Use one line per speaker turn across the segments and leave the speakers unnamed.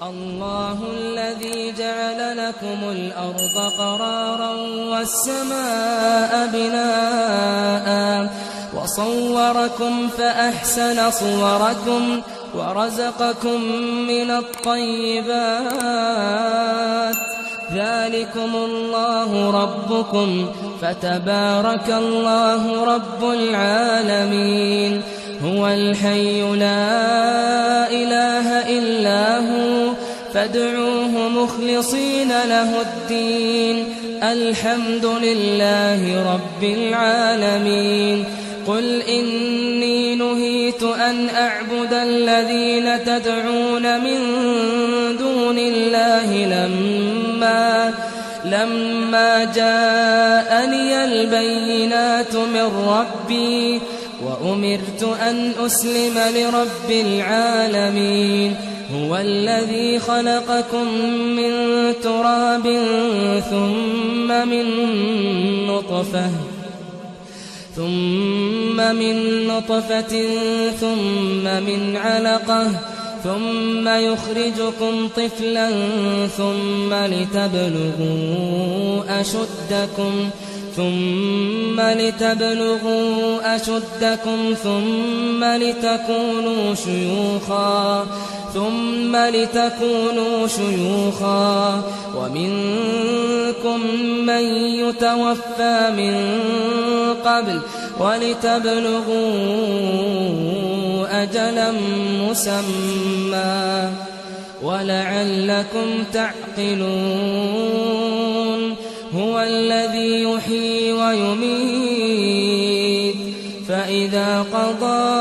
الله الذي جعل لكم الأرض قرارا والسماء بناء وصوركم فأحسن صوركم ورزقكم من الطيبات ذلكم الله ربكم فتبارك الله رب العالمين هو الحي لا إله إلا هو فادعوه مخلصين له الدين الحمد لله رب العالمين قل إني نهيت أن أعبد الذين تدعون من دون الله لما جاءني البينات من ربي وأمرت أن أسلم لرب العالمين هو الذي خلقكم من تراب ثم من نطفة ثم من علقة ثم يخرجكم طفلا ثم لتبلغوا أشدكم ثم لتكونوا شيوخا ومنكم من يتوفى من قبل ولتبلغوا أجلا مسمى ولعلكم تعقلون هو الذي يحيي ويميت فإذا قضى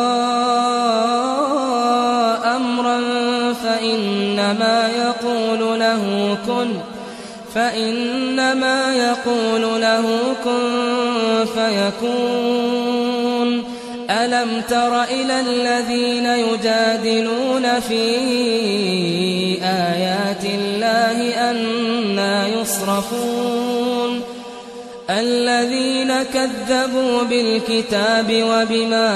أمرا فإنما يقول له كن فيكون ألم تر إلى الذين يجادلون في آيات الله أنى يصرفون الذين كذبوا بالكتاب وبما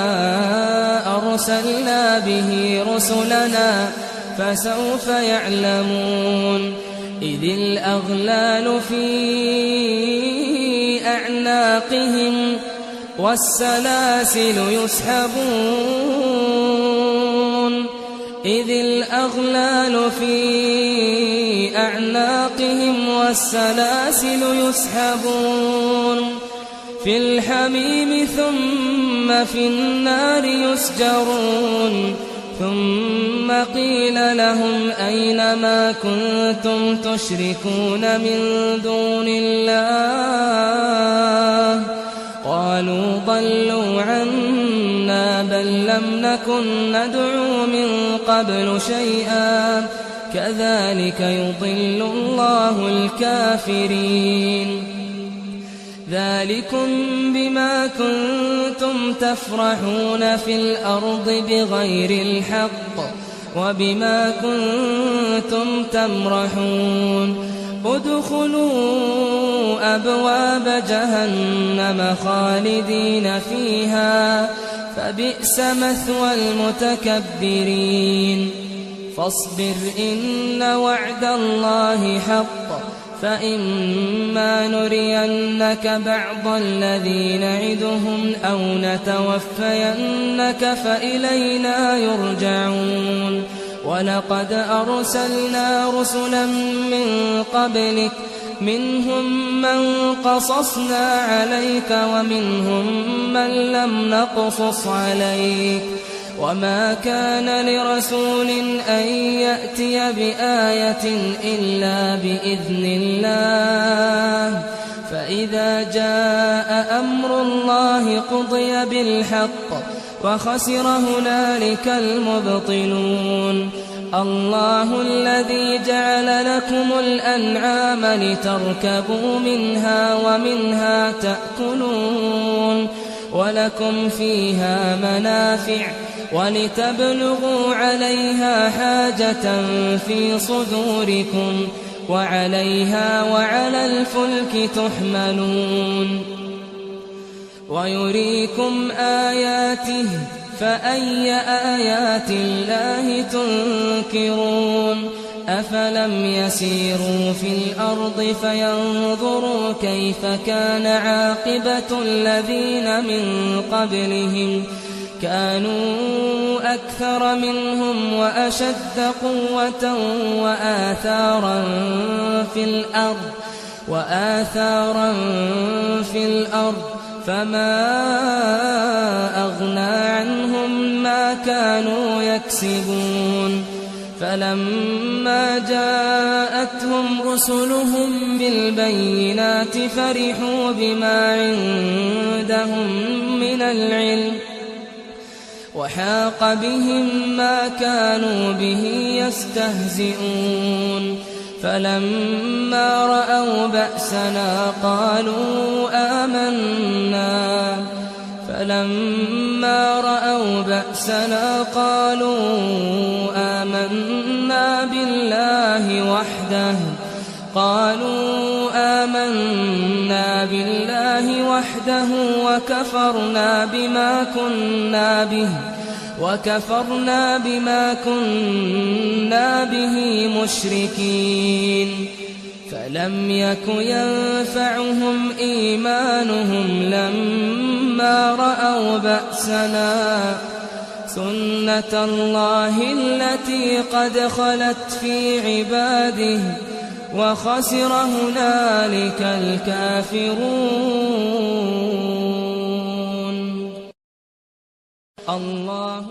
أرسلنا به رسلنا فسوف يعلمون إذ الأغلال في أعناقهم والسلاسل يسحبون في الحميم ثم في النار يسجرون ثم قيل لهم أين ما كنتم تشركون من دون الله قالوا ضلوا عنا بل لم نكن ندعو من قبل شيئا كذلك يضل الله الكافرين ذلكم بما كنتم تفرحون في الأرض بغير الحق وبما كنتم تمرحون ادخلوا أبواب جهنم خالدين فيها فبئس مثوى المتكبرين فاصبر إن وعد الله حق فإما نرينك بعض الذي نعدهم أو نتوفينك فإلينا يرجعون ولقد أرسلنا رسلا من قبلك منهم من قصصنا عليك ومنهم من لم نقصص عليك وما كان لرسول أن يأتي بآية إلا بإذن الله فإذا جاء أمر الله قضي بالحق وخسر هنالك المبطلون الله الذي جعل لكم الأنعام لتركبوا منها ومنها تأكلون ولكم فيها منافع ولتبلغوا عليها حاجة في صدوركم وعليها وعلى الفلك تحملون ويريكم آياته فأي آيات الله تنكرون أفلم يسيروا في الأرض فينظروا كيف كان عاقبة الذين من قبلهم كانوا أكثر منهم وأشد قوة وآثارا في الأرض فما أغنى عنهم ما كانوا يكسبون فلما جاءتهم رسلهم بالبينات فرحوا بما عندهم من العلم وحاق بهم ما كانوا به يستهزئون فلما رأوا بأسنا قالوا آمنا بالله وحده وكفرنا بما كنا به مشركين فلم يك ينفعهم إيمانهم لما رأوا بأسنا سنة الله التي قد خلت في عباده وخسر هنالك الكافرون. الله